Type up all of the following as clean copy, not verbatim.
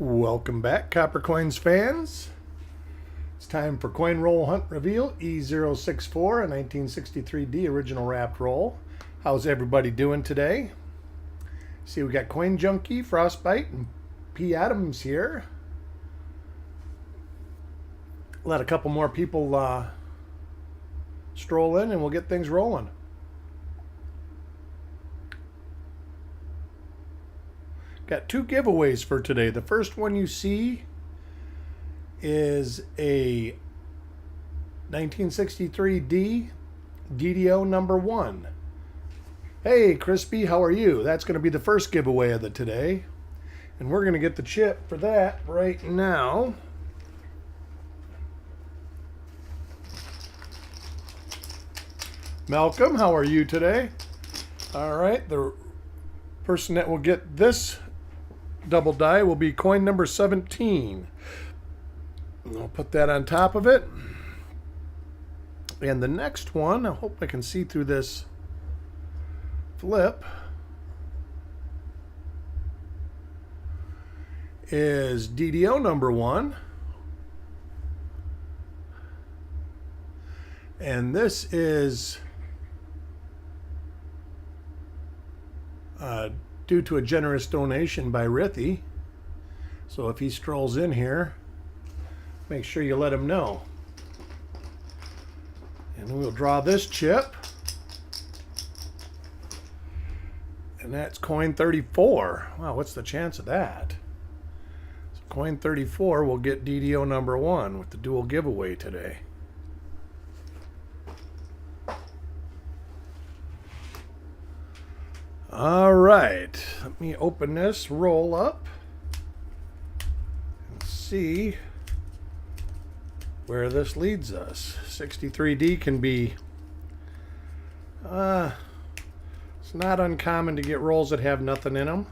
Welcome back, Copper Coins fans. It's time for Coin Roll Hunt Reveal E064, a 1963D original wrapped roll. How's everybody doing today? See, we got Coin Junkie, Frostbite, and P. Adams here. Let a couple more people stroll in and we'll get things rolling. Got two giveaways for today. The first one you see is a 1963D DDO number 1. Hey, Crispy, how are you? That's going to be the first giveaway of the today. And we're going to get the chip for that right now. Malcolm, how are you today? All right, the person that will get this double die will be coin number 17. I'll put that on top of it. And the next one, I hope I can see through this flip, is DDO number 1. And this is due to a generous donation by Rithy. So if he strolls in here, make sure you let him know. And we'll draw this chip. And that's coin 34. Wow, what's the chance of that? So coin 34 will get DDO number 1 with the dual giveaway today. All right, let me open this roll up and see where this leads us. 63D can be, it's not uncommon to get rolls that have nothing in them.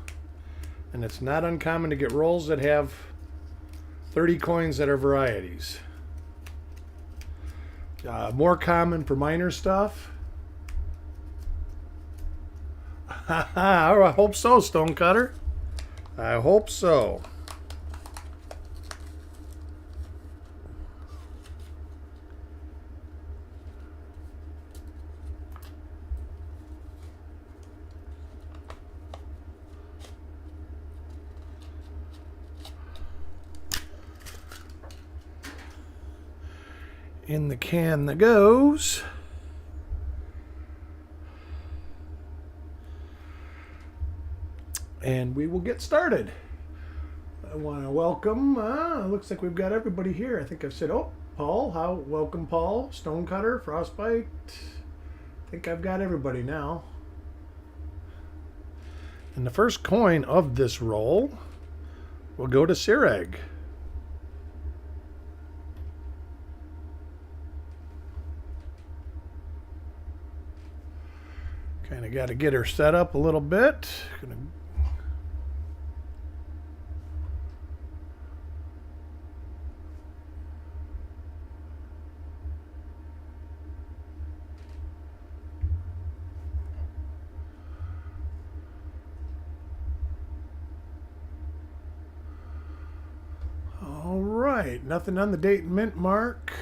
And it's not uncommon to get rolls that have 30 coins that are varieties. More common for minor stuff. I hope so, Stonecutter. I hope so. In the can that goes. And we will get started. I want to welcome, looks like we've got everybody here. I think I've said, oh, Paul, welcome Paul, Stonecutter, Frostbite. I think I've got everybody now. And the first coin of this roll will go to Sireg. Kind of got to get her set up a little bit. Gonna All right, nothing on the date and mint mark.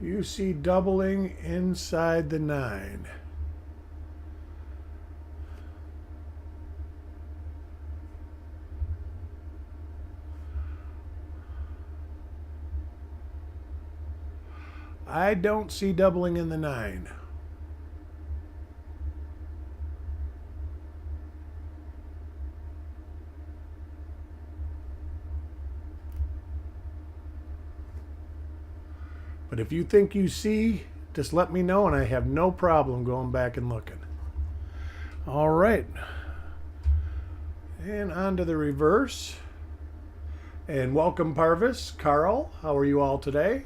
You see doubling inside the 9. I don't see doubling in the 9. But if you think you see, just let me know and I have no problem going back and looking. All right. And on to the reverse. And welcome Parvis, Carl. How are you all today?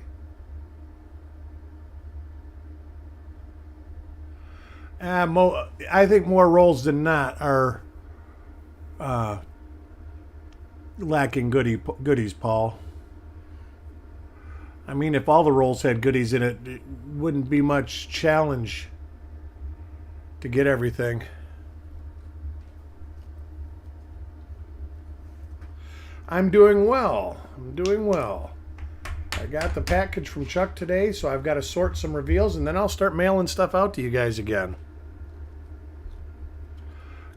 I think more rolls than not are uh, lacking goodies, Paul. I mean, if all the rolls had goodies in it, it wouldn't be much challenge to get everything. I'm doing well. I'm doing well. I got the package from Chuck today, so I've got to sort some reveals, and then I'll start mailing stuff out to you guys again.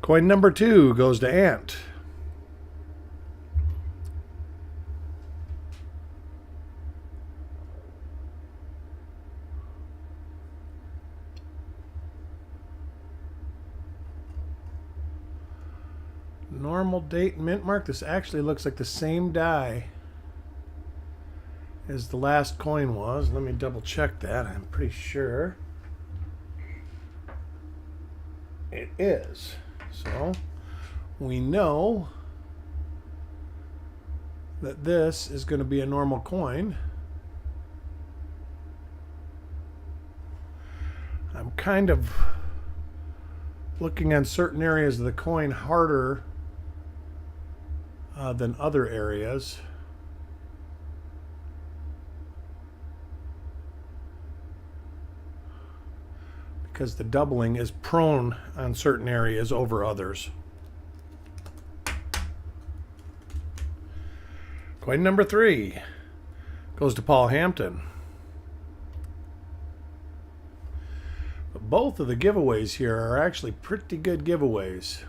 Coin number 2 goes to Ant. Normal date mint mark. This actually looks like the same die as the last coin was. Let me double check that. I'm pretty sure it is. So we know that this is going to be a normal coin. I'm kind of looking on certain areas of the coin harder than other areas. Because the doubling is prone on certain areas over others. Coin number 3 goes to Paul Hampton. But both of the giveaways here are actually pretty good giveaways.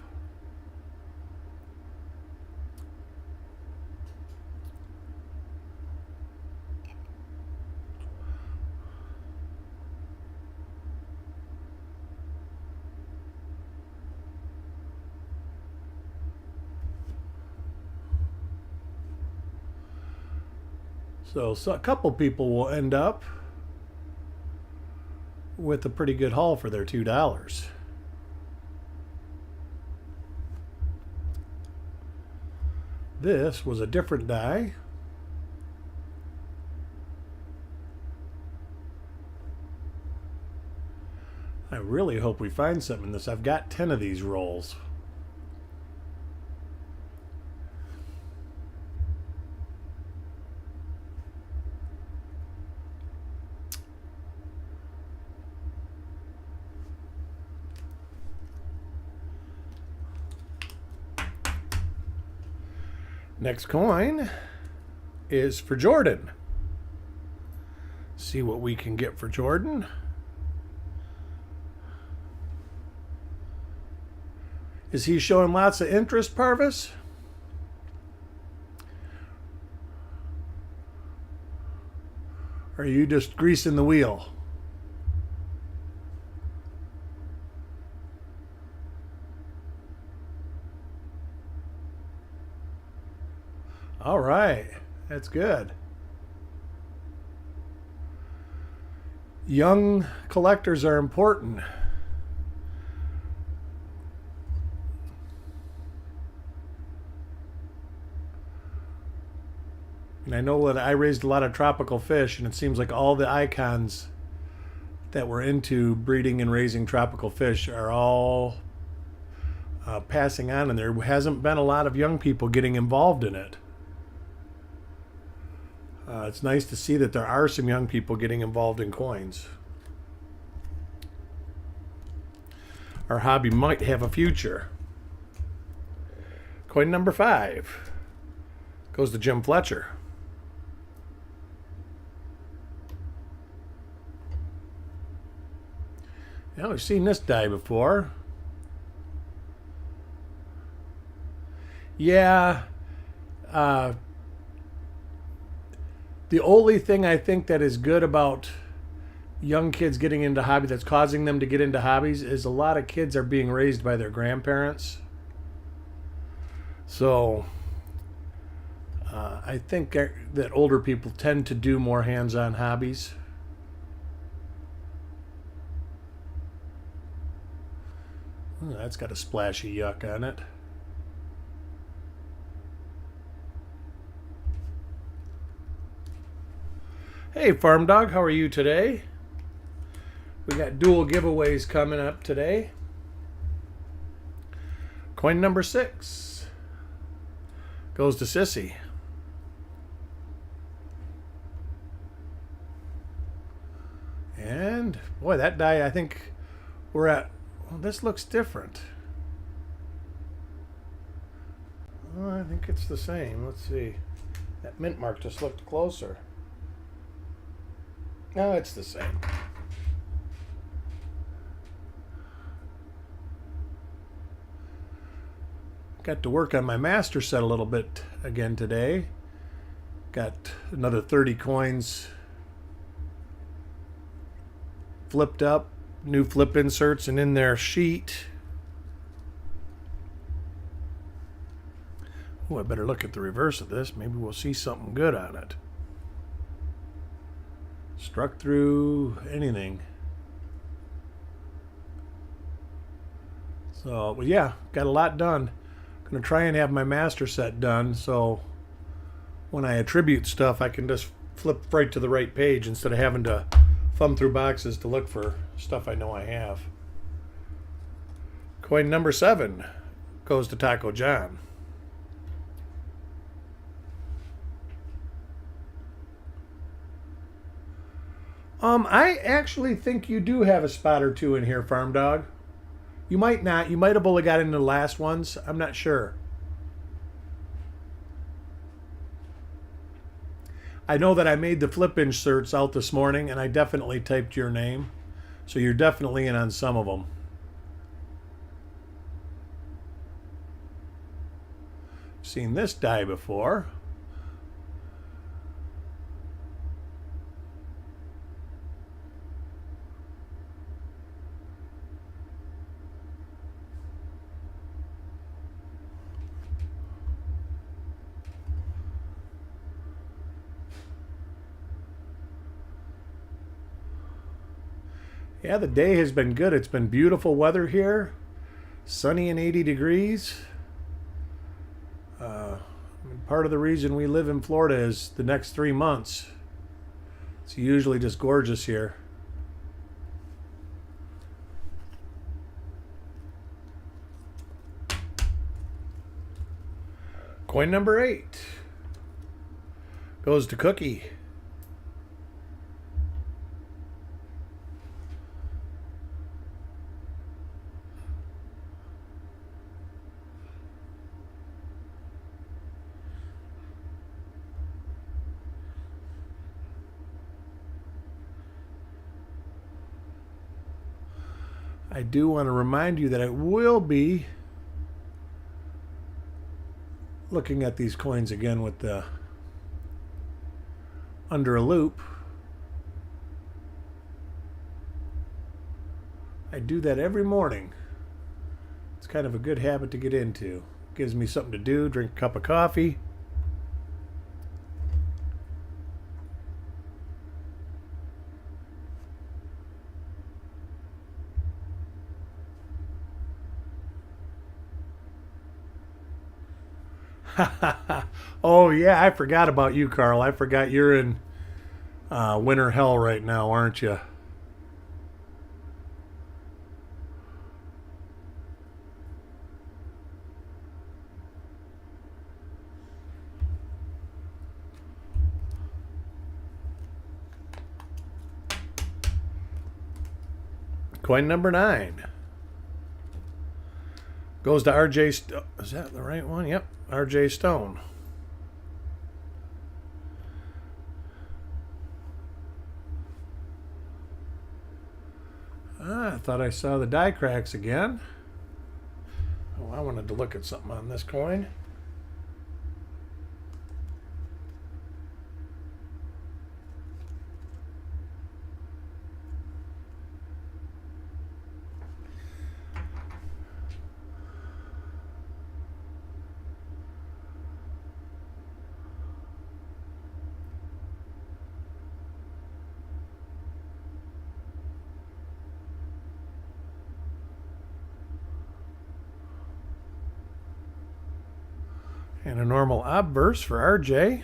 So a couple people will end up with a pretty good haul for their $2. This was a different die. I really hope we find something in this. I've got 10 of these rolls. Next coin is for Jordan. See what we can get for Jordan. Is he showing lots of interest, Parvis? Or are you just greasing the wheel? All right, that's good. Young collectors are important. And I know that I raised a lot of tropical fish, and it seems like all the icons that were into breeding and raising tropical fish are all passing on, and there hasn't been a lot of young people getting involved in it. It's nice to see that there are some young people getting involved in coins. Our hobby might have a future. Coin number 5 goes to Jim Fletcher. Yeah, we've seen this die before. Yeah. The only thing I think that is good about young kids getting into hobby, that's causing them to get into hobbies, is a lot of kids are being raised by their grandparents. So I think that older people tend to do more hands-on hobbies. Ooh, that's got a splash of yuck on it. Hey, Farm Dog, how are you today? We got dual giveaways coming up today. Coin number 6 goes to Sissy. And boy, that die, I think we're at, well, this looks different. Oh, I think it's the same. Let's see. That mint mark just looked closer. No, it's the same. Got to work on my master set a little bit again today. Got another 30 coins flipped up, new flip inserts, and in their sheet. Oh, I better look at the reverse of this. Maybe we'll see something good on it. Struck through anything. So, well, yeah, got a lot done. Going to try and have my master set done, so when I attribute stuff, I can just flip right to the right page instead of having to thumb through boxes to look for stuff I know I have. Coin number 7 goes to Taco John. I actually think you do have a spot or two in here, Farm Dog. You might not. You might have only got into the last ones. I'm not sure. I know that I made the flip inserts out this morning, and I definitely typed your name. So you're definitely in on some of them. Seen this die before. Yeah, the day has been good. It's been beautiful weather here. Sunny and 80 degrees. Part of the reason we live in Florida is the next 3 months. It's usually just gorgeous here. Coin number 8 goes to Cookie. I do want to remind you that I will be looking at these coins again with the under a loop. I do that every morning. It's kind of a good habit to get into. Gives me something to do, drink a cup of coffee. Oh yeah, I forgot about you, Carl. I forgot you're in winter hell right now, aren't you? Coin number 9 goes to RJ. Is that the right one? Yep, RJ Stone. I thought I saw the die cracks again. Oh, I wanted to look at something on this coin. And a normal obverse for RJ.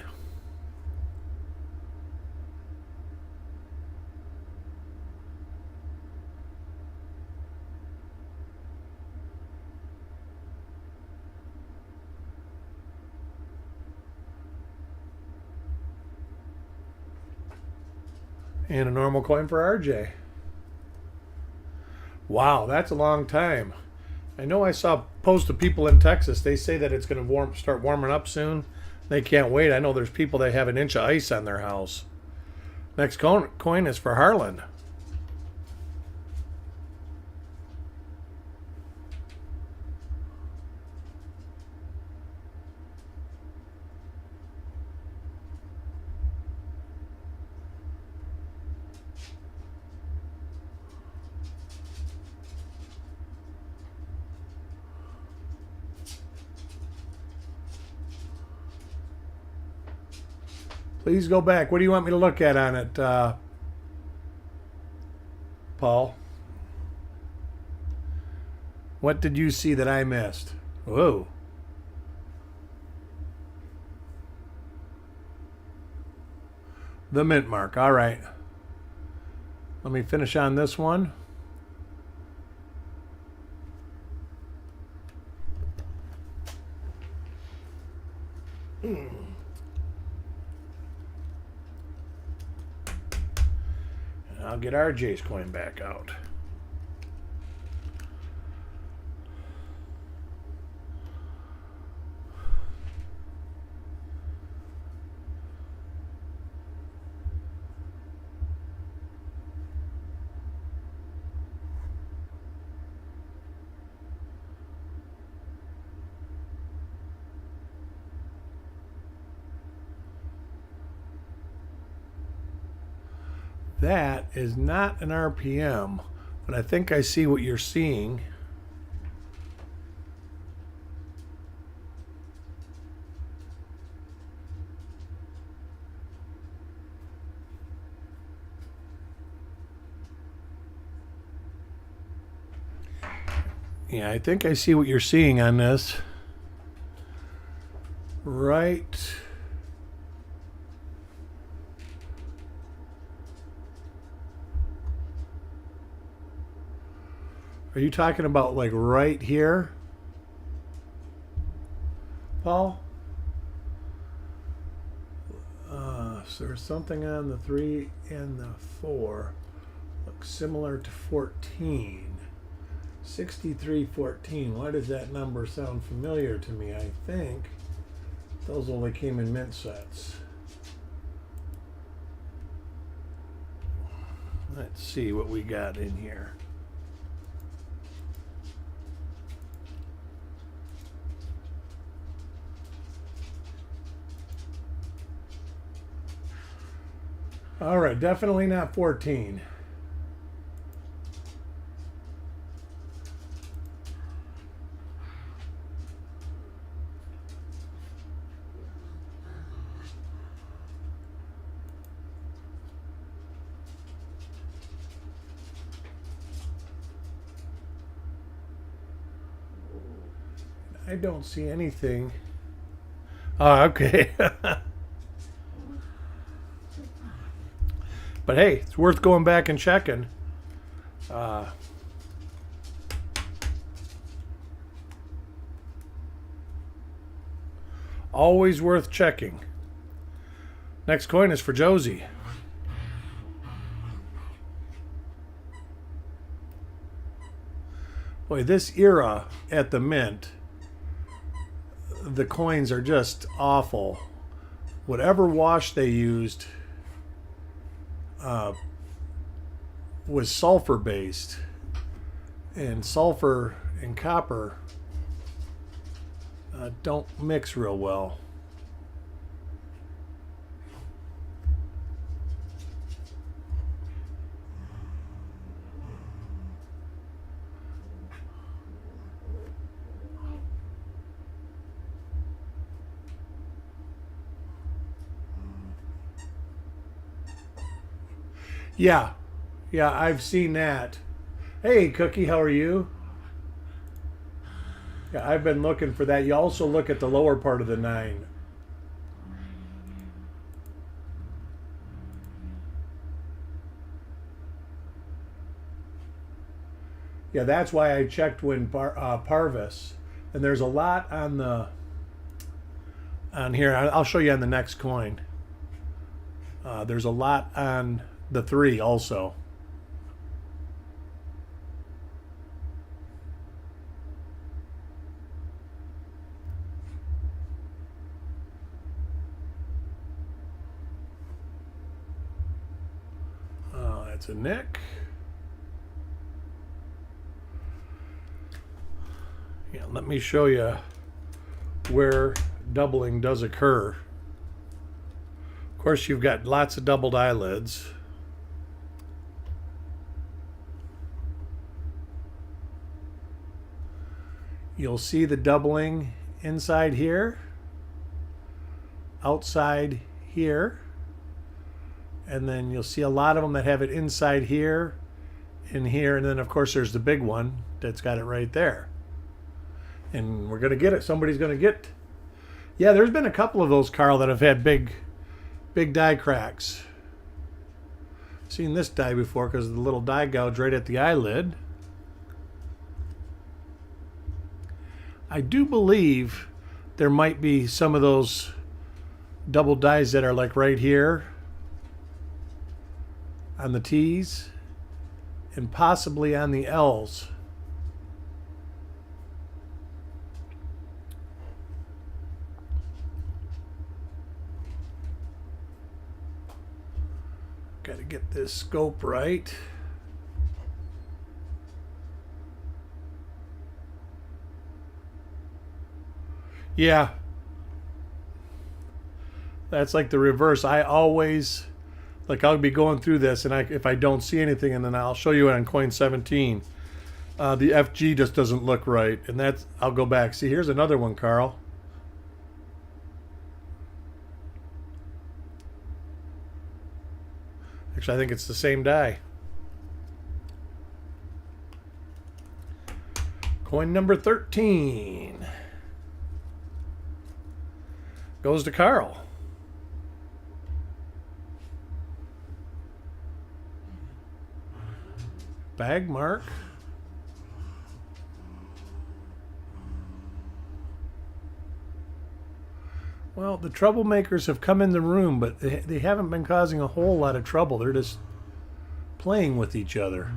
And a normal coin for RJ. Wow, that's a long time. I know I saw posts of people in Texas. They say that it's going to start warming up soon. They can't wait. I know there's people that have an inch of ice on their house. Next coin is for Harlan. Please go back. What do you want me to look at on it, Paul? What did you see that I missed? Whoa. The mint mark. All right. Let me finish on this one. I'll get RJ's coin back out. That is not an RPM, but I think I see what you're seeing. Yeah, I think I see what you're seeing on this. Right. Are you talking about like right here, Paul? So there's something on the 3 and the 4. Looks similar to 14. 6314. Why does that number sound familiar to me? I think those only came in mint sets. Let's see what we got in here. All right, definitely not 14. I don't see anything. Oh, okay. But hey, it's worth going back and checking. Always worth checking. Next coin is for Josie. Boy, this era at the mint, the coins are just awful. Whatever wash they used was sulfur based, and sulfur and copper don't mix real well. Yeah, I've seen that. Hey, Cookie, how are you? Yeah, I've been looking for that. You also look at the lower part of the 9. Yeah, that's why I checked when Parvis, and there's a lot on here. I'll show you on the next coin. There's a lot on the 3 also. That's a Nick. Yeah, let me show you where doubling does occur. Of course, you've got lots of doubled eyelids. You'll see the doubling inside here, outside here, and then you'll see a lot of them that have it inside here, in here, and then of course there's the big one that's got it right there. And we're going to get it. Somebody's going to get... Yeah, there's been a couple of those, Carl, that have had big die cracks. Seen this die before because of the little die gouge right at the eyelid. I do believe there might be some of those double dies that are like right here on the T's and possibly on the L's. Got to get this scope right. Yeah. That's like the reverse. I always, like, I'll be going through this, and if I don't see anything, and then I'll show you it on coin 17. The FG just doesn't look right, and that's, I'll go back. See, here's another one, Carl. Actually, I think it's the same die. Coin number 13 goes to Carl. Bag mark. Well, the troublemakers have come in the room, but they haven't been causing a whole lot of trouble. They're just playing with each other.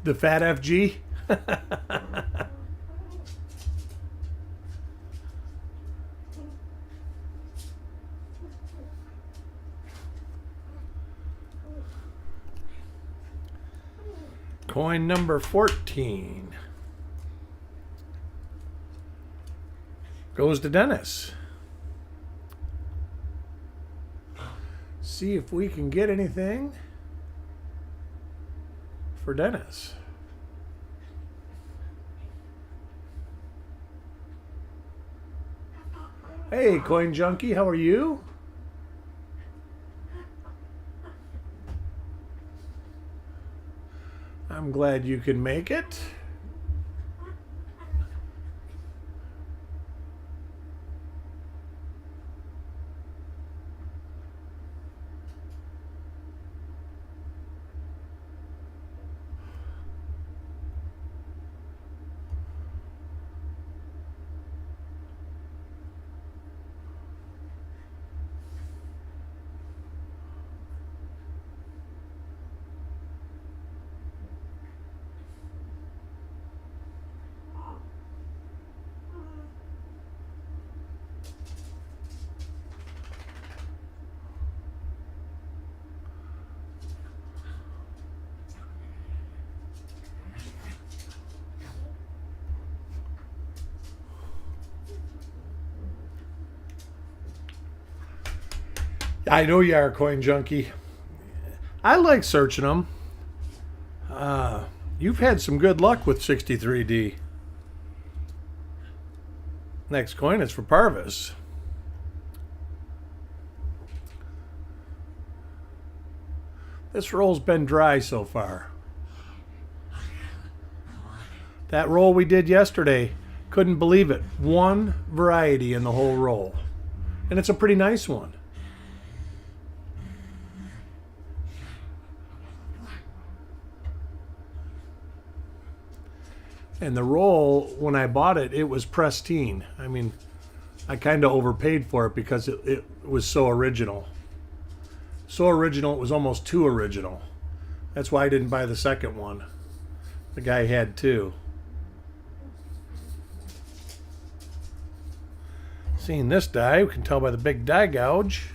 The fat FG. Coin number 14 goes to Dennis. See if we can get anything for Dennis. Hey, Coin Junkie, how are you? I'm glad you can make it. I know you are, Coin Junkie. I like searching them. You've had some good luck with 63D. Next coin is for Parvis. This roll's been dry so far. That roll we did yesterday, couldn't believe it. One variety in the whole roll. And it's a pretty nice one. And the roll, when I bought it, it was pristine. I mean, I kind of overpaid for it because it was so original. So original, it was almost too original. That's why I didn't buy the second one. The guy had two. Seeing this die, we can tell by the big die gouge.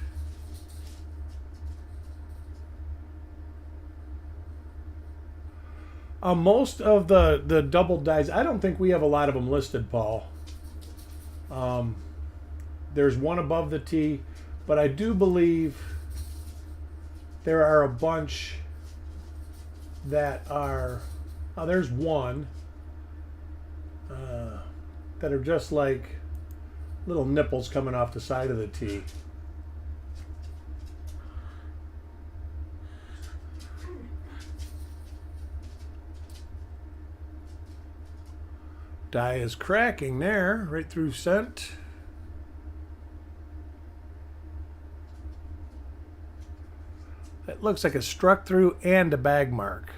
Most of the double dies, I don't think we have a lot of them listed, Paul. There's one above the T, but I do believe there are a bunch that are, there's one that are just like little nipples coming off the side of the T. Die is cracking there, right through cent. It looks like it struck through and a bag mark.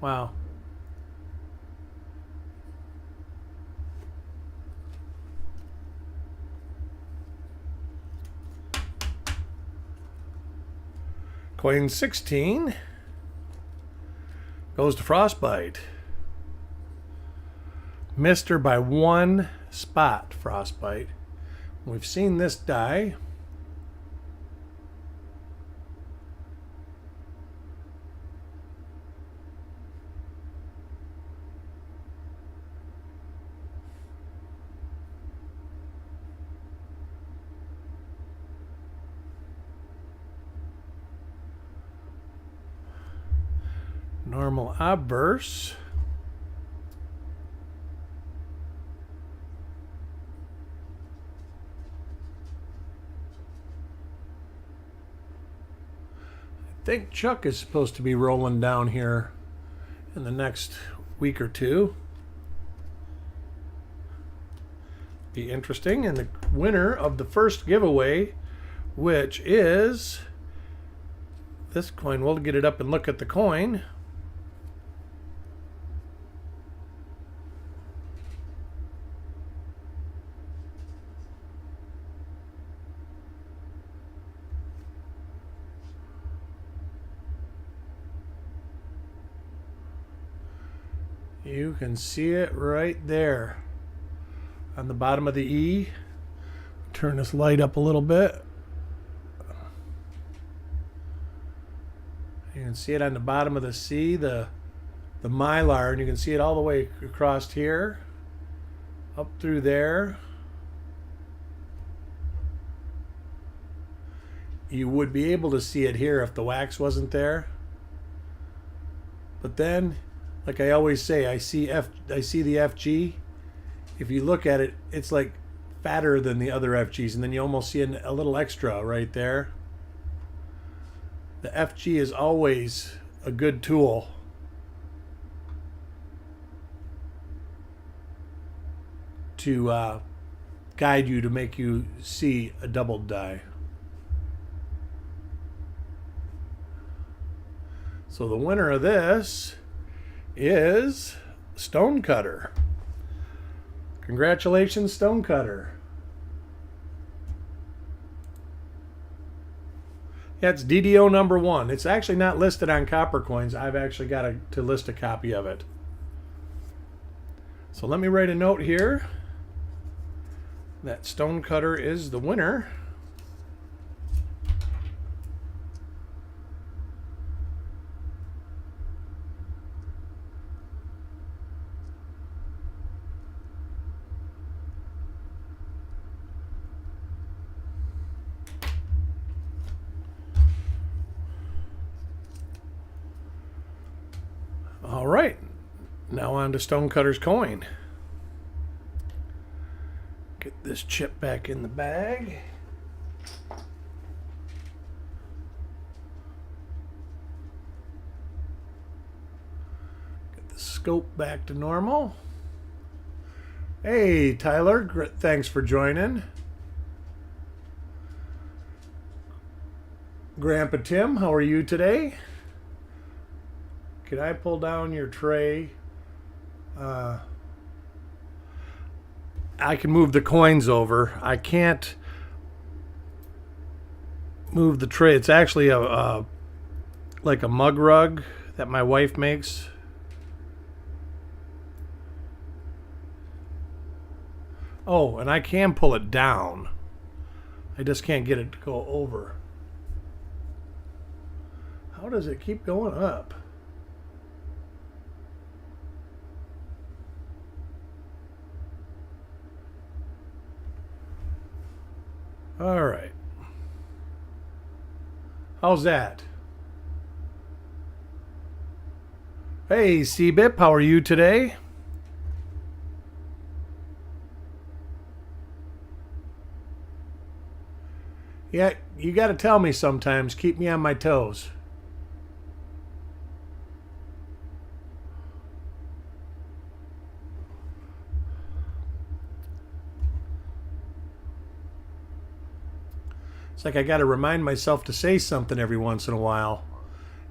Wow. Coin 16 goes to Frostbite. Missed her by one spot, Frostbite. We've seen this die. Normal obverse. I think Chuck is supposed to be rolling down here in the next week or two. Be interesting. And the winner of the first giveaway, which is this coin, we'll get it up and look at the coin. You can see it right there on the bottom of the E. Turn this light up a little bit. You can see it on the bottom of the C, the mylar, and you can see it all the way across here, up through there. You would be able to see it here if the wax wasn't there. But then, like I always say, I see the FG. If you look at it, it's like fatter than the other FGs, and then you almost see a little extra right there. The FG is always a good tool. To guide you to make you see a doubled die. So the winner of this is Stonecutter. Congratulations, Stonecutter. That's DDO number 1. It's actually not listed on Copper Coins. I've actually got to list a copy of it. So let me write a note here that Stonecutter is the winner. Now on to Stonecutter's coin. Get this chip back in the bag. Get the scope back to normal. Hey, Tyler, thanks for joining. Grandpa Tim, how are you today? Can I pull down your tray? I can move the coins over. I can't move the tray. It's actually like a mug rug that my wife makes. Oh, and I can pull it down. I just can't get it to go over. How does it keep going up? All right. How's that? Hey, CBIP, how are you today? Yeah, you got to tell me sometimes. Keep me on my toes. It's like I got to remind myself to say something every once in a while.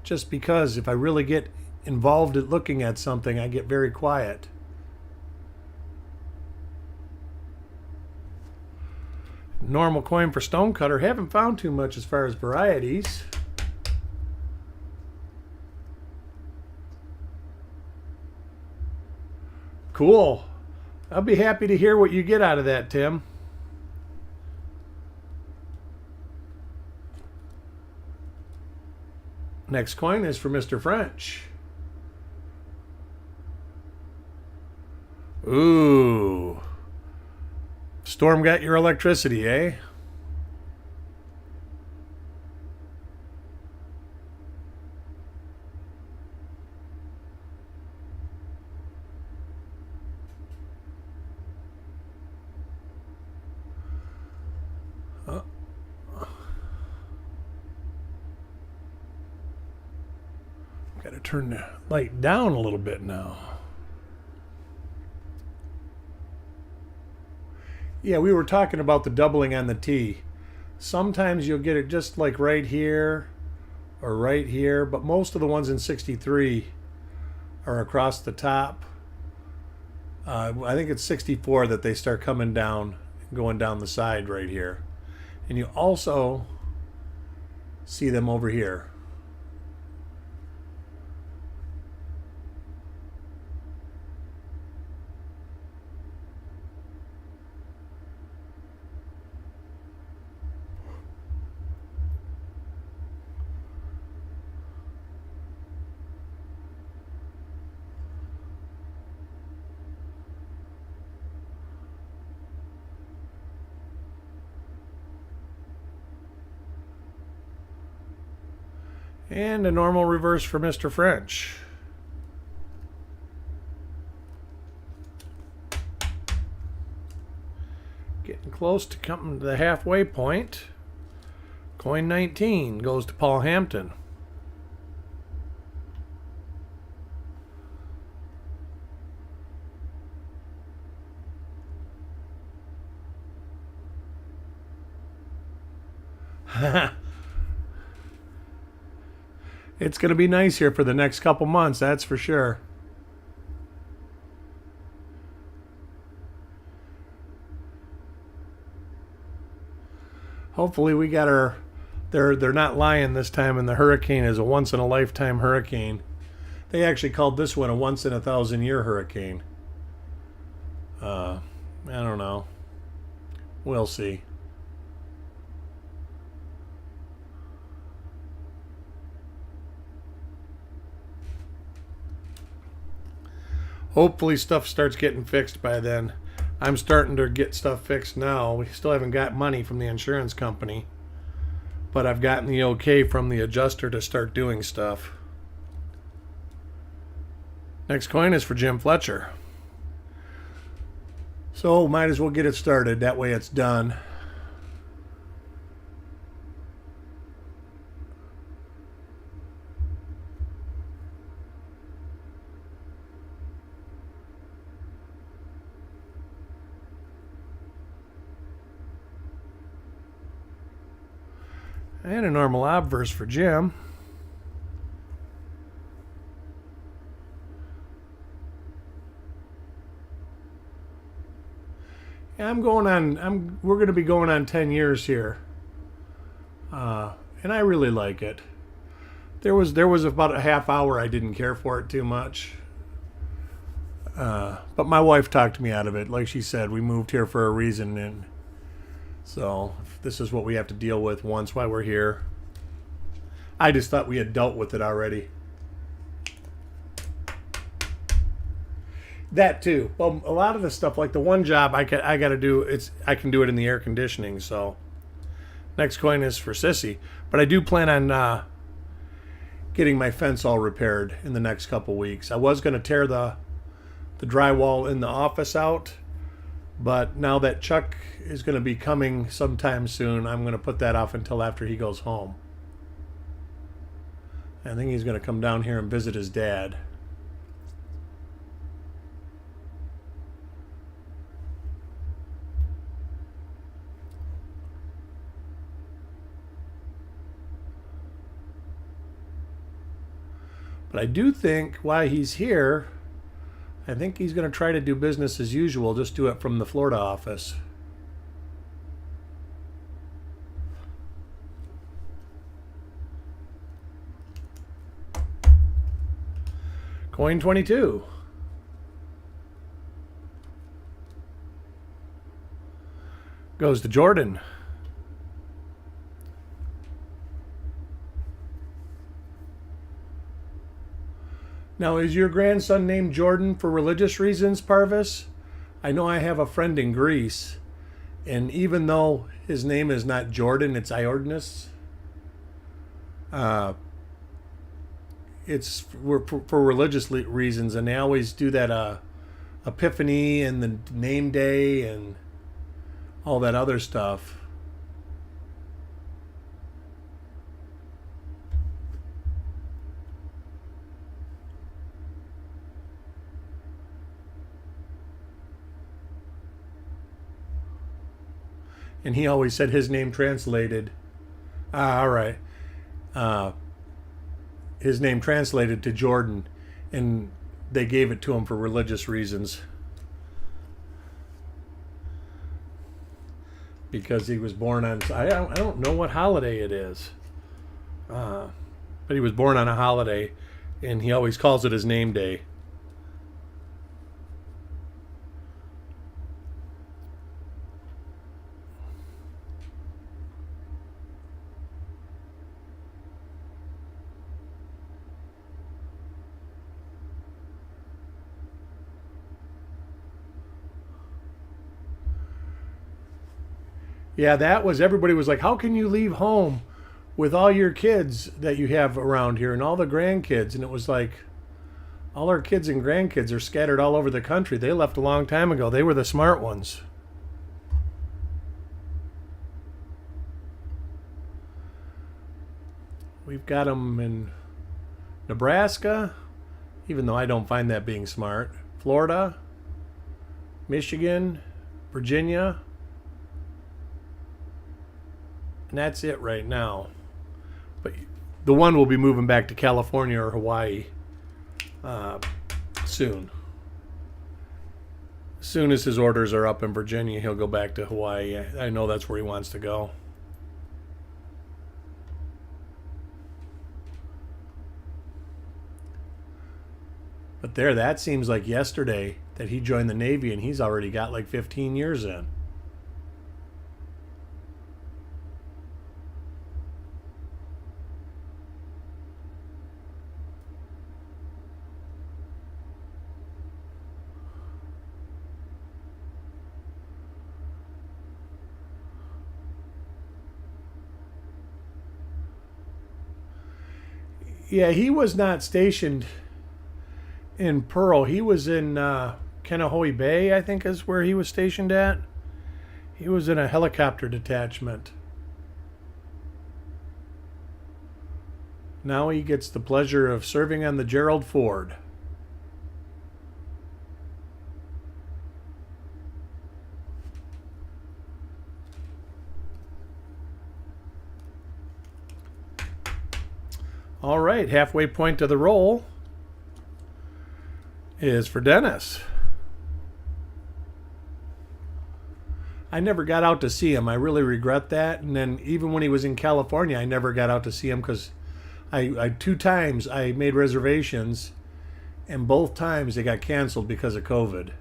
Just because if I really get involved at looking at something, I get very quiet. Normal coin for Stonecutter. Haven't found too much as far as varieties. Cool. I'll be happy to hear what you get out of that, Tim. Next coin is for Mr. French. Ooh. Storm got your electricity, eh? Got to turn the light down a little bit now. Yeah, we were talking about the doubling on the T. Sometimes you'll get it just like right here or right here, but most of the ones in 63 are across the top. I think it's 64 that they start coming down, going down the side right here. And you also see them over here. And a normal reverse for Mr. French. Getting close to coming to the halfway point. Coin 19 goes to Paul Hampton. It's going to be nice here for the next couple months, that's for sure. Hopefully we got our... They're not lying this time, and the hurricane is a once-in-a-lifetime hurricane. They actually called this one a once-in-a-thousand-year hurricane. I don't know. We'll see. Hopefully stuff starts getting fixed by then. I'm starting to get stuff fixed now. We still haven't got money from the insurance company, but I've gotten the okay from the adjuster to start doing stuff. Next coin is for Jim Fletcher. So might as well get it started. That way it's done. And a normal obverse for Jim. Yeah, we're going to be going on 10 years here. And I really like it. There was about a half hour I didn't care for it too much. But my wife talked me out of it. Like she said, we moved here for a reason, and so this is what we have to deal with once while we're here. I just thought we had dealt with it already. That too. Well, a lot of the stuff, like the one job I got to do, I can do it in the air conditioning. So next coin is for Sissy, but I do plan on getting my fence all repaired in the next couple weeks. I was going to tear the drywall in the office out, but now that Chuck is going to be coming sometime soon, I'm going to put that off until after he goes home. I think he's going to come down here and visit his dad. But I do think while he's here, I think he's going to try to do business as usual, just do it from the Florida office. Coin 22. Goes to Jordan. Now, is your grandson named Jordan for religious reasons, Parvis? I know I have a friend in Greece, and even though his name is not Jordan, it's Iordinus. It's for religious reasons, and they always do that Epiphany and the name day and all that other stuff. And he always said his name translated. All right. His name translated to Jordan, and they gave it to him for religious reasons. Because he was born on, I don't know what holiday it is. But he was born on a holiday, and he always calls it his name day. Yeah, everybody was like, how can you leave home with all your kids that you have around here and all the grandkids? And it was like, all our kids and grandkids are scattered all over the country. They left a long time ago. They were the smart ones. We've got them in Nebraska, even though I don't find that being smart. Florida, Michigan, Virginia. And that's it right now. But the one will be moving back to California or Hawaii soon. As soon as his orders are up in Virginia, he'll go back to Hawaii. I know that's where he wants to go. But that seems like yesterday that he joined the Navy, and he's already got like 15 years in. Yeah, he was not stationed in Pearl. He was in Kaneohe Bay, I think is where he was stationed at. He was in a helicopter detachment. Now he gets the pleasure of serving on the Gerald Ford. All right, halfway point of the roll is for Dennis. I never got out to see him. I really regret that. And then even when he was in California, I never got out to see him because I 2 times I made reservations, and both times they got canceled because of COVID.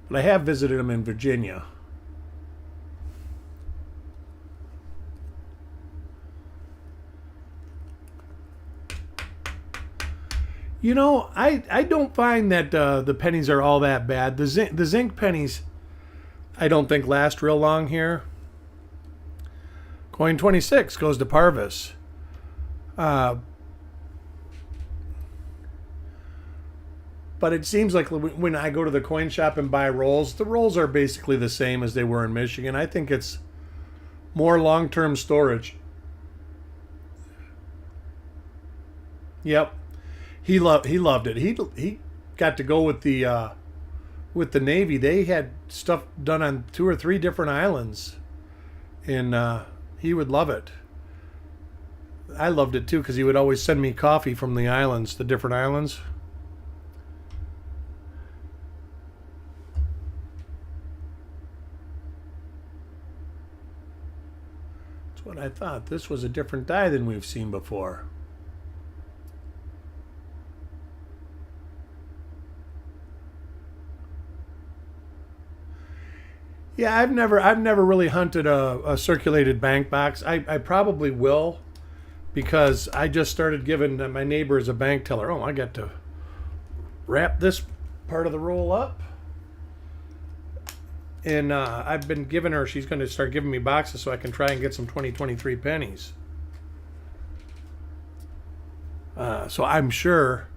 But I have visited him in Virginia. You know, I don't find that the pennies are all that bad. The zinc pennies, I don't think last real long here. Coin 26 goes to Parvis. But it seems like when I go to the coin shop and buy rolls, the rolls are basically the same as they were in Michigan. I think it's more long-term storage. Yep. He loved it. He got to go with the Navy. They had stuff done on 2 or 3 different islands, and he would love it. I loved it too because he would always send me coffee from the islands, the different islands. That's what I thought. This was a different die than we've seen before. Yeah, I've never really hunted a circulated bank box. I probably will because I just started giving my neighbors a bank teller. Oh, I got to wrap this part of the roll up. And I've been giving her, she's going to start giving me boxes so I can try and get some 2023 pennies. So I'm sure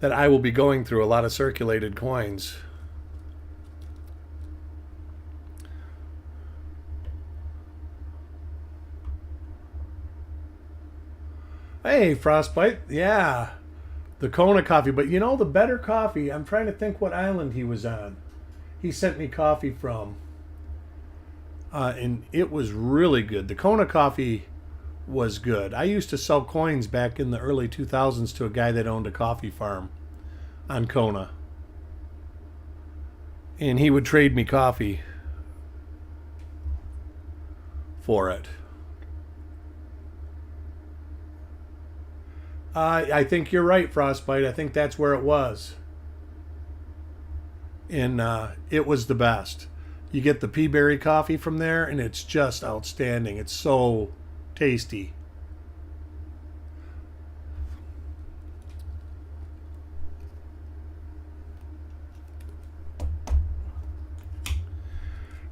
that I will be going through a lot of circulated coins. Hey, Frostbite. Yeah. The Kona coffee. But you know, the better coffee, I'm trying to think what island he was on. He sent me coffee from. And it was really good. The Kona coffee was good. I used to sell coins back in the early 2000s to a guy that owned a coffee farm on Kona. And he would trade me coffee for it. I think you're right, Frostbite. I think that's where it was. And it was the best. You get the pea berry coffee from there, and it's just outstanding. It's so tasty.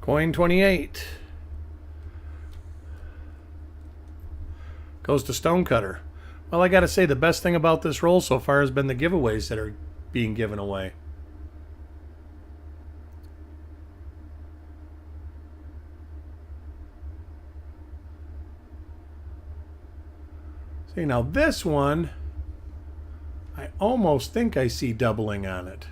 Coin 28 goes to Stonecutter. Well, I got to say, the best thing about this roll so far has been the giveaways that are being given away. See, now this one, I almost think I see doubling on it.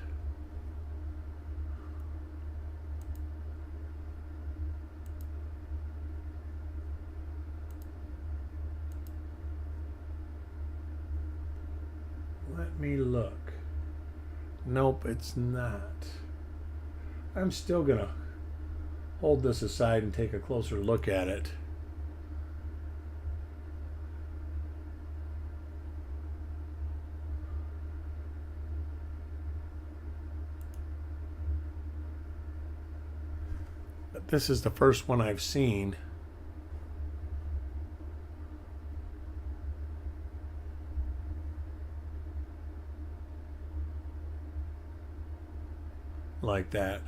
Let me look. Nope, it's not. I'm still going to hold this aside and take a closer look at it. But this is the first one I've seen. Like that.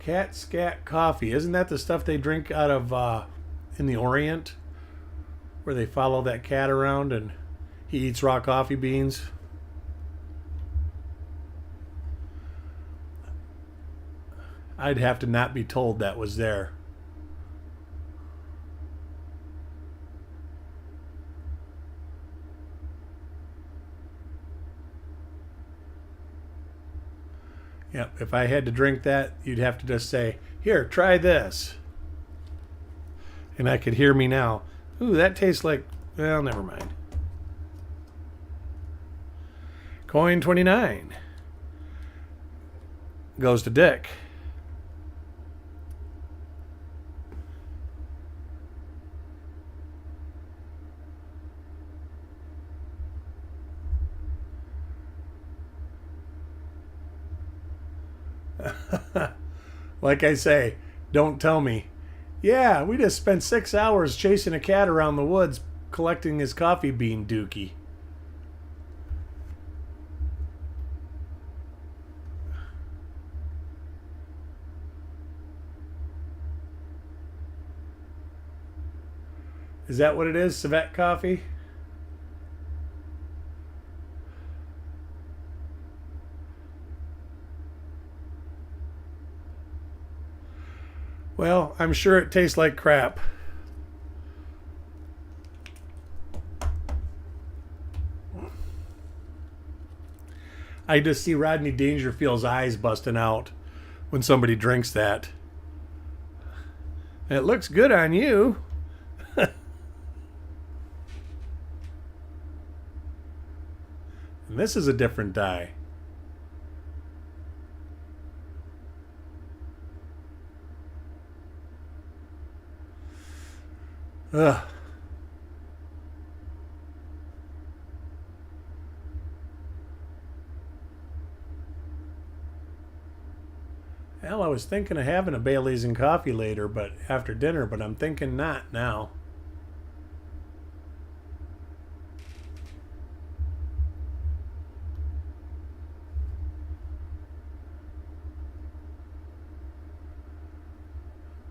Cat scat coffee. Isn't that the stuff they drink out of in the Orient? Where they follow that cat around and he eats raw coffee beans? I'd have to not be told that was there. Yep, if I had to drink that, you'd have to just say, "Here, try this." And I could hear me now. Ooh, that tastes like, well, never mind. Coin 29 goes to Dick. Like I say, don't tell me. Yeah, we just spent 6 hours chasing a cat around the woods collecting his coffee bean dookie. Is that what it is, civet coffee? Well, I'm sure it tastes like crap. I just see Rodney Dangerfield's eyes busting out when somebody drinks that. It looks good on you. And this is a different dye. Ugh. Well, I was thinking of having a Bailey's and coffee later, but after dinner, but I'm thinking not now.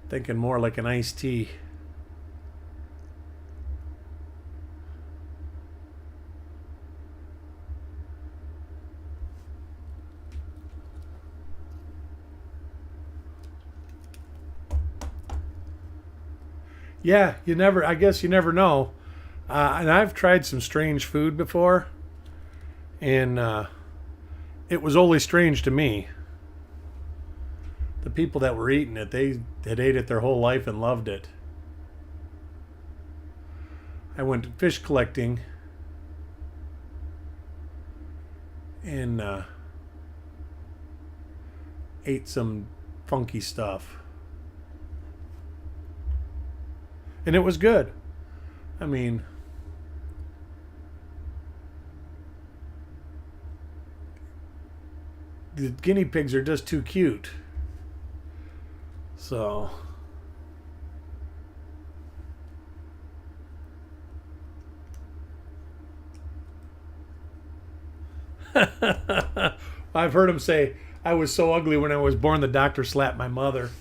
Thinking more like an iced tea. Yeah, I guess you never know. And I've tried some strange food before, and it was only strange to me. The people that were eating it, they had ate it their whole life and loved it. I went fish collecting and ate some funky stuff. And it was good. I mean, the guinea pigs are just too cute. So, I've heard him say, "I was so ugly when I was born, the doctor slapped my mother."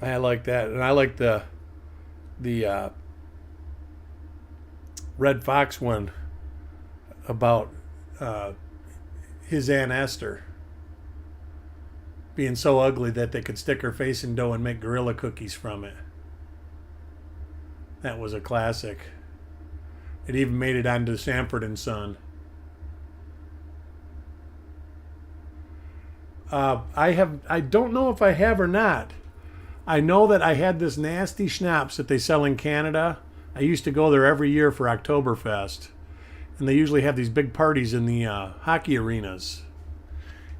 I like that, and I like the Red Fox one about his Aunt Esther being so ugly that they could stick her face in dough and make gorilla cookies from it. That was a classic. It even made it onto Sanford and Son. I don't know if I have or not. I know that I had this nasty schnapps that they sell in Canada. I used to go there every year for Oktoberfest. And they usually have these big parties in the hockey arenas.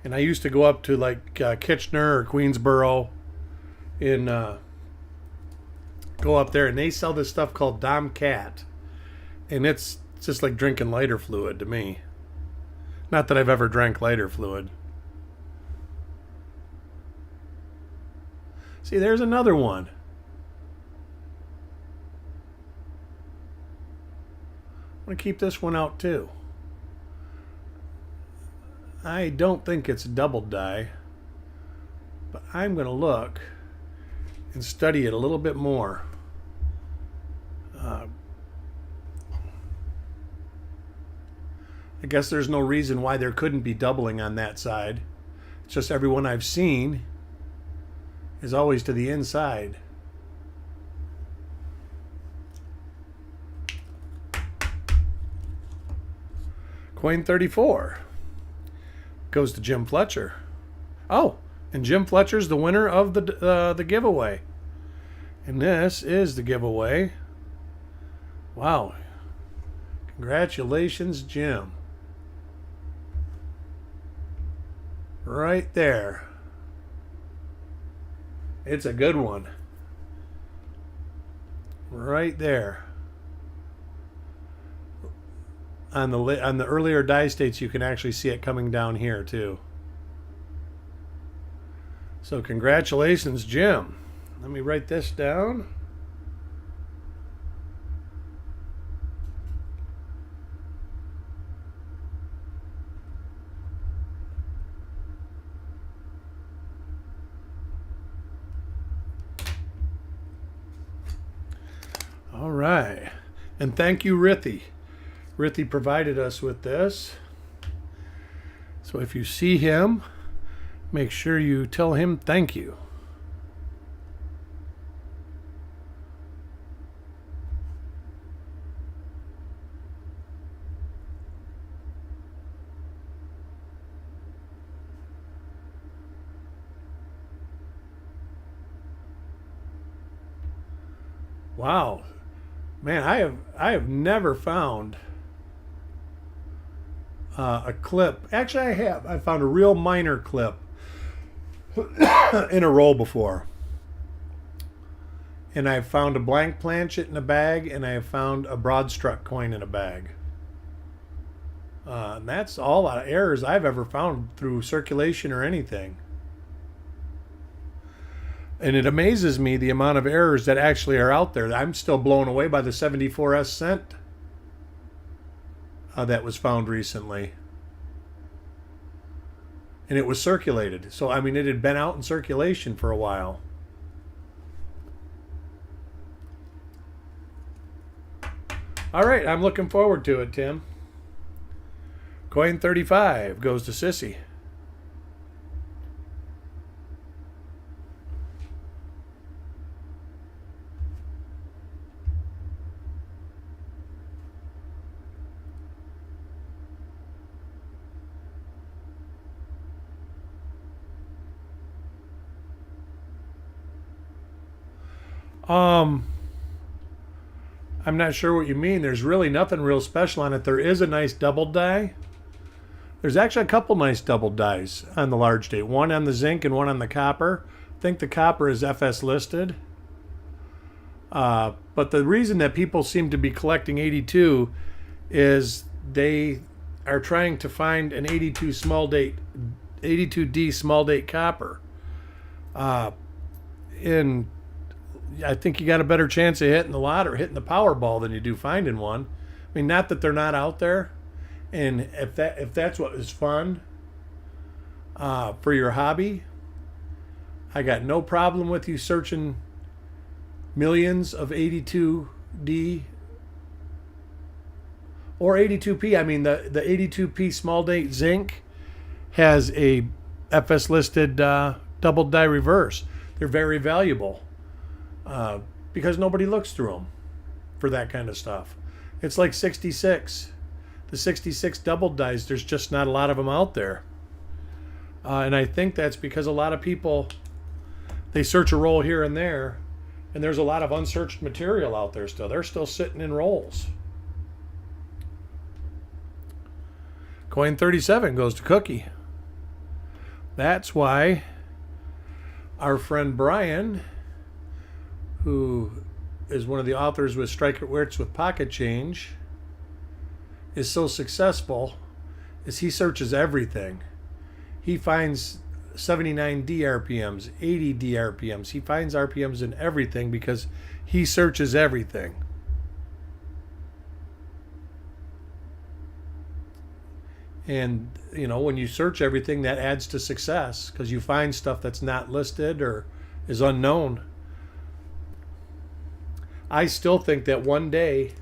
And I used to go up to like Kitchener or Queensboro and go up there. And they sell this stuff called Dom Cat. And it's just like drinking lighter fluid to me. Not that I've ever drank lighter fluid. See, there's another one. I'm going to keep this one out too. I don't think it's double dye. I'm going to look and study it a little bit more. I guess there's no reason why there couldn't be doubling on that side. It's just every one I've seen is always to the inside. Coin 34 goes to Jim Fletcher. Oh, and Jim Fletcher's the winner of the giveaway. And this is the giveaway. Wow. Congratulations, Jim. Right there. It's a good one. Right there. On the earlier die states, you can actually see it coming down here too. So congratulations, Jim. Let me write this down. All right. And thank you, Rithy. Rithy provided us with this. So if you see him, make sure you tell him thank you. Wow. Man, I have never found a clip. Actually, I have. I found a real minor clip in a roll before. And I found a blank planchet in a bag, and I found a broadstruck coin in a bag. And that's all errors I've ever found through circulation or anything. And it amazes me the amount of errors that actually are out there. I'm still blown away by the 74S cent that was found recently. And it was circulated. So, I mean, it had been out in circulation for a while. All right, I'm looking forward to it, Tim. Coin 35 goes to Sissy. I'm not sure what you mean. There's really nothing real special on it. There is a nice double die. There's actually a couple nice double dies on the large date. One on the zinc and one on the copper. I think the copper is FS listed. But the reason that people seem to be collecting 82 is they are trying to find an 82D small date copper. And I think you got a better chance of hitting the lot or hitting the Powerball than you do finding one. I mean, not that they're not out there, and if that's what is fun for your hobby, I got no problem with you searching millions of 82D or 82P. I mean, the 82P small date zinc has a FS listed double die reverse. They're very valuable. Because nobody looks through them for that kind of stuff. It's like 66. The 66 double dies, there's just not a lot of them out there. And I think that's because a lot of people, they search a roll here and there, and there's a lot of unsearched material out there still. They're still sitting in rolls. Coin 37 goes to Cookie. That's why our friend Brian, who is one of the authors with Strike It Where It's with Pocket Change, is so successful is he searches everything. He finds 79 DRPMs, 80 DRPMs. He finds RPMs in everything because he searches everything. And, you know, when you search everything, that adds to success because you find stuff that's not listed or is unknown. I still think that one day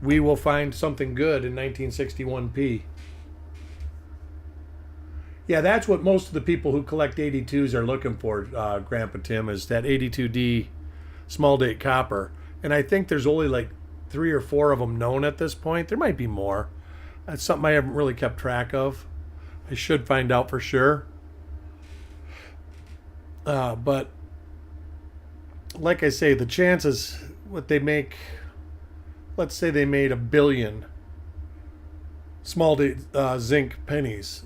we will find something good in 1961p. Yeah, that's what most of the people who collect 82s are looking for, Grandpa Tim, is that 82D small date copper. And I think there's only like 3 or 4 of them known at this point. There might be more. That's something I haven't really kept track of. I should find out for sure. But like I say, the chances, what they make, let's say they made 1 billion small date zinc pennies.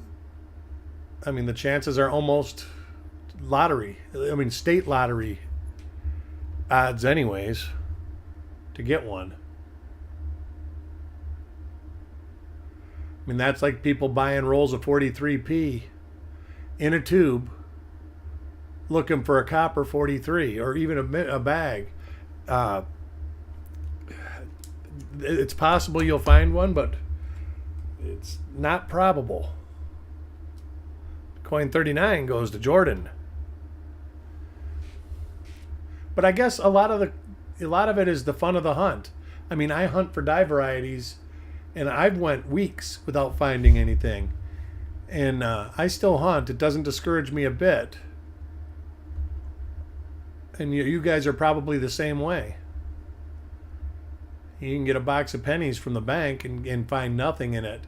I mean, the chances are almost lottery. I mean, state lottery odds, anyways, to get one. I mean, that's like people buying rolls of 43p in a tube looking for a copper 43 or even a bag. It's possible you'll find one, but it's not probable. Coin 39 goes to Jordan. But I guess a lot of it is the fun of the hunt. I mean, I hunt for die varieties, and I've went weeks without finding anything. And I still hunt. It doesn't discourage me a bit. And you guys are probably the same way. You can get a box of pennies from the bank and find nothing in it.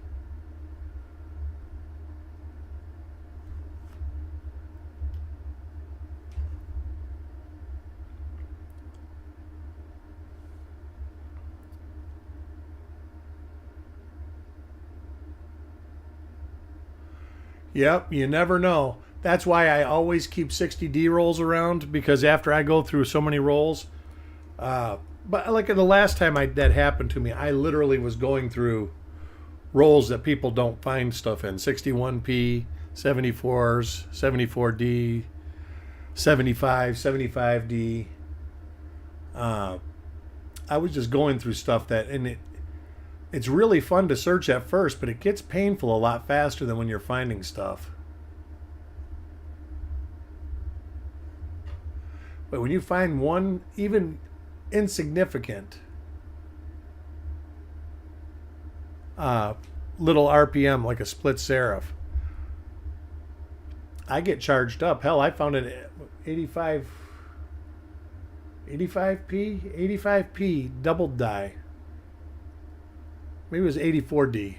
Yep, you never know. That's why I always keep 60D rolls around, because after I go through so many rolls, but like the last time that happened to me, I literally was going through rolls that people don't find stuff in. 61p, 74s, 74D, 75, 75D. I was just going through stuff and it's really fun to search at first, but it gets painful a lot faster than when you're finding stuff. But when you find one, even insignificant little RPM like a split serif, I get charged up. Hell, I found an 85p double die. Maybe it was 84D.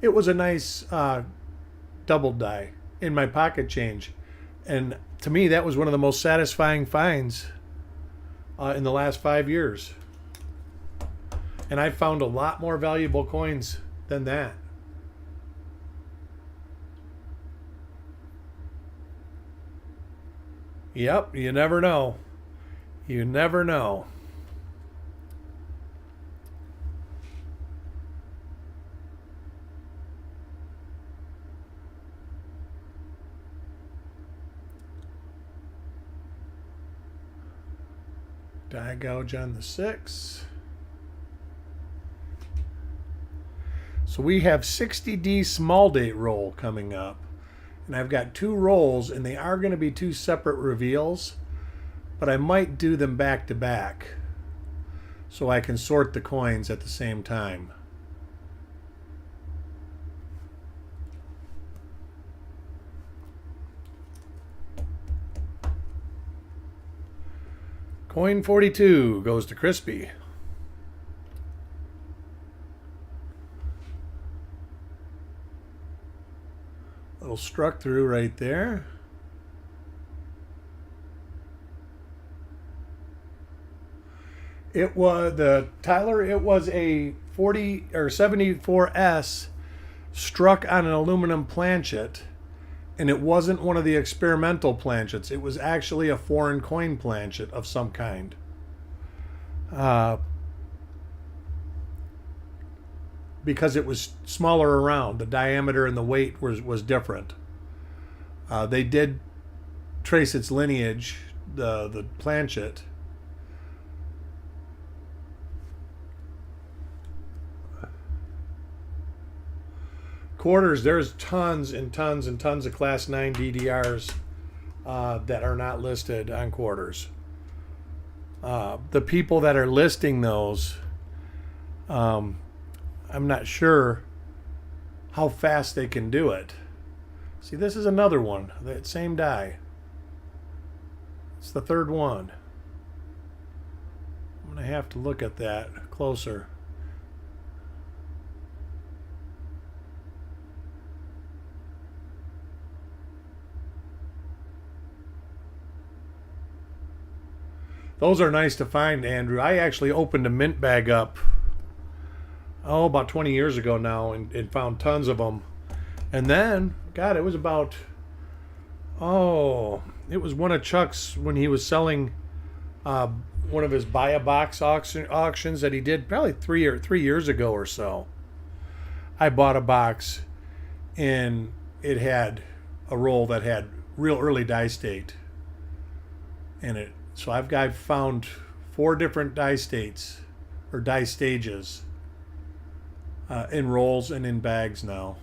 It was a nice double die in my pocket change. And to me, that was one of the most satisfying finds in the last 5 years. And I found a lot more valuable coins than that. Yep, you never know. You never know. Die gouge on the 6. So we have 60D small date roll coming up. And I've got 2 rolls, and they are going to be 2 separate reveals. But I might do them back to back so I can sort the coins at the same time. Coin 42 goes to Crispy. Little struck through right there. It was it was a 40 or 74S struck on an aluminum planchet. And it wasn't one of the experimental planchets. It was actually a foreign coin planchet of some kind. Because it was smaller around. The diameter and the weight was different. They did trace its lineage, the planchet. Quarters, there's tons and tons and tons of Class 9 DDRs that are not listed on quarters. The people that are listing those, I'm not sure how fast they can do it. See, this is another one, that same die. It's the third one. I'm going to have to look at that closer. Those are nice to find, Andrew. I actually opened a mint bag up, about 20 years ago now, and found tons of them. And then, God, it was it was one of Chuck's when he was selling one of his buy a box auctions that he did probably 3 years ago or so. I bought a box, and it had a roll that had real early die state in it. So I've found 4 different die states or die stages in rolls and in bags now.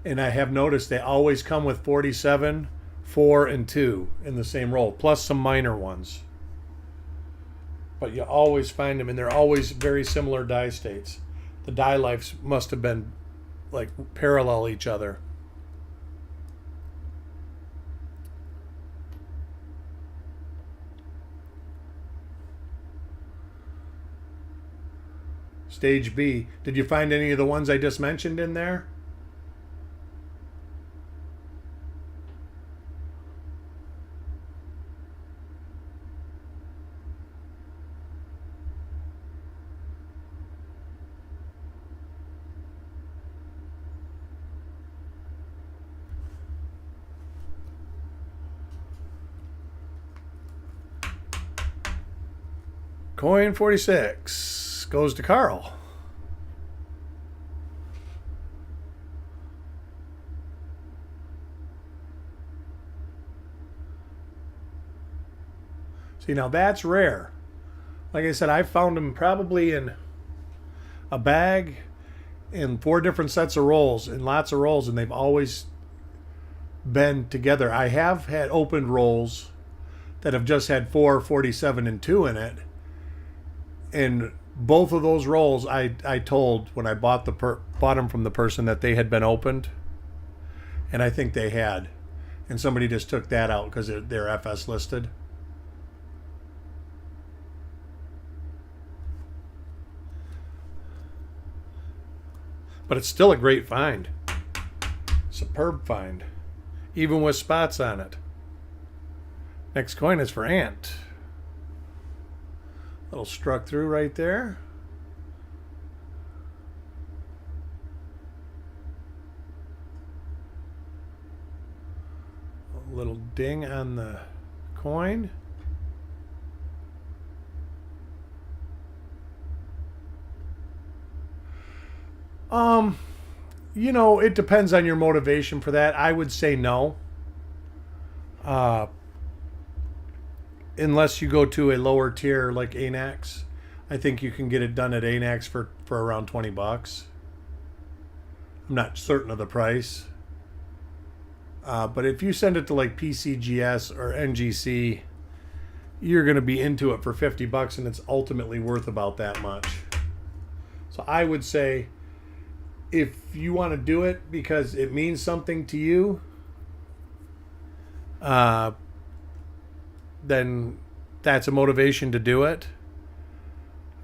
And I have noticed they always come with 47, 4, and 2 in the same roll, plus some minor ones. But you always find them, and they're always very similar die states. The die lives must have been like parallel each other. Stage B. Did you find any of the ones I just mentioned in there? Coin 46 goes to Carl. See, now that's rare. Like I said, I found them probably in a bag in 4 different sets of rolls, and lots of rolls, and they've always been together. I have had opened rolls that have just had 4, 47, and 2 in it. And both of those rolls, I told when I bought them from the person that they had been opened, and I think they had, and somebody just took that out because they're FS listed. But it's still a great find, superb find, even with spots on it. Next coin is for Ant. Little struck through right there. A little ding on the coin. It depends on your motivation for that. I would say no. Unless you go to a lower tier like ANAX. I think you can get it done at ANAX for around $20. I'm not certain of the price. But if you send it to like PCGS or NGC, you're going to be into it for $50, and it's ultimately worth about that much. So I would say if you want to do it because it means something to you, then that's a motivation to do it.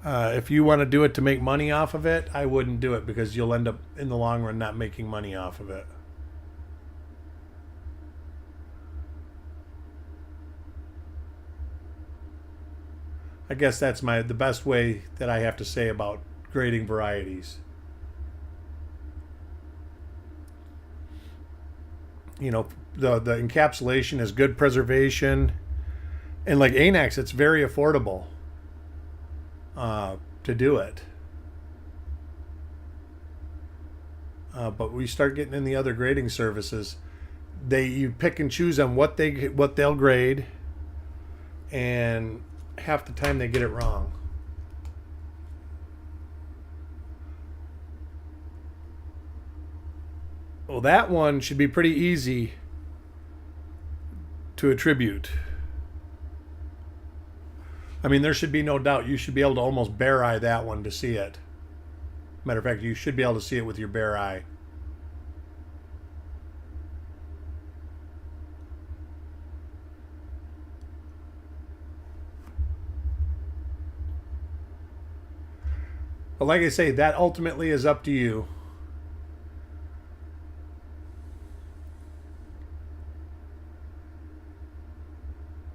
If you want to do it to make money off of it, I wouldn't do it because you'll end up in the long run not making money off of it. I guess that's the best way that I have to say about grading varieties. The encapsulation is good preservation, and like ANAX, it's very affordable to do it. But we start getting in the other grading services, you pick and choose on what they'll grade, and half the time they get it wrong. Well, that one should be pretty easy to attribute. I mean, there should be no doubt. You should be able to almost bare eye that one to see it. Matter of fact, you should be able to see it with your bare eye. But like I say, that ultimately is up to you.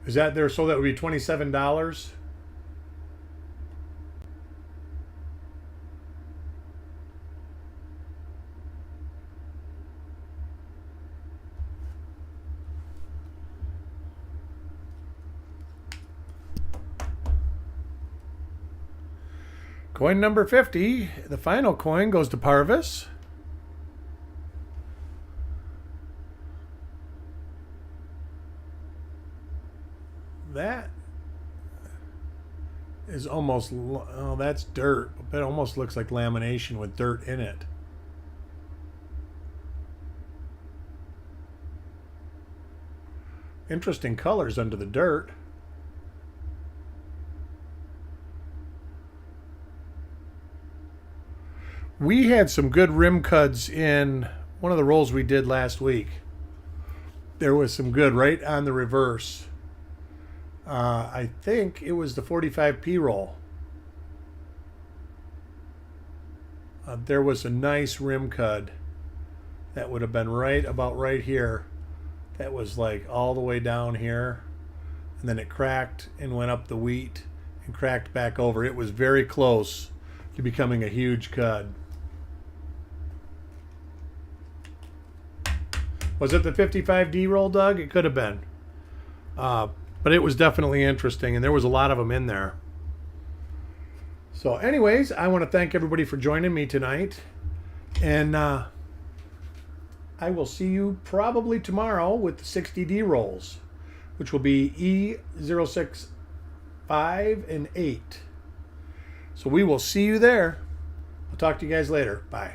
Is that there? So that would be $27. Coin number 50, the final coin goes to Parvis. That is almost, oh, that's dirt. It almost looks like lamination with dirt in it. Interesting colors under the dirt. We had some good rim cuds in one of the rolls we did last week. There was some good right on the reverse. I think it was the 45p roll. There was a nice rim cud that would have been right about right here. That was like all the way down here. And then it cracked and went up the wheat and cracked back over. It was very close to becoming a huge cud. Was it the 55D roll, Doug? It could have been. But it was definitely interesting, and there was a lot of them in there. So anyways, I want to thank everybody for joining me tonight. And I will see you probably tomorrow with the 60D rolls, which will be E06, 5, and 8. So we will see you there. I'll talk to you guys later. Bye.